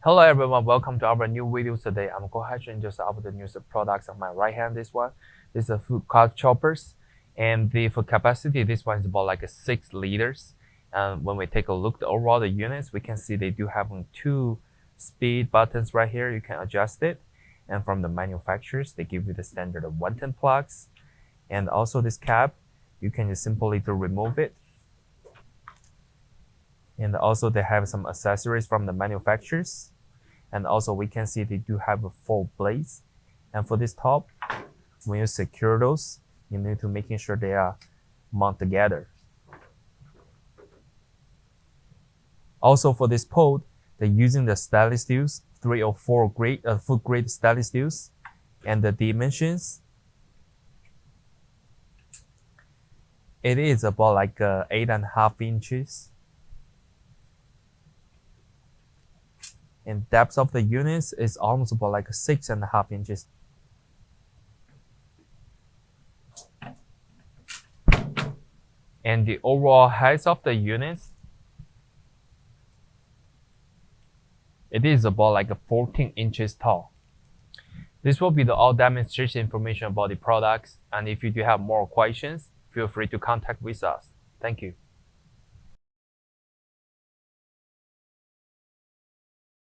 Hello everyone, welcome to our new video today. I'm going to introduce our the new products on my right hand. This one, this is a food cut choppers, and for capacity, this one is about like 6 liters. And when we take a look at overall the units, we can see they do have 2 speed buttons right here. You can adjust it, and from the manufacturers, they give you the standard of 110 plugs, and also this cap, you can just simply to remove it. And also they have some accessories from the manufacturers. And also we can see they do have 4 blades. And for this top, when you secure those, you need to making sure they are mounted together. Also for this pole, they're using the stainless steels, 3 or 4 grade, food grade stainless steels. And the dimensions, it is about like 8.5 inches. And depth of the units is almost about like 6.5 inches. And the overall height of the units, it is about like 14 inches tall. This will be the all demonstration information about the products. And if you do have more questions, feel free to contact with us. Thank you.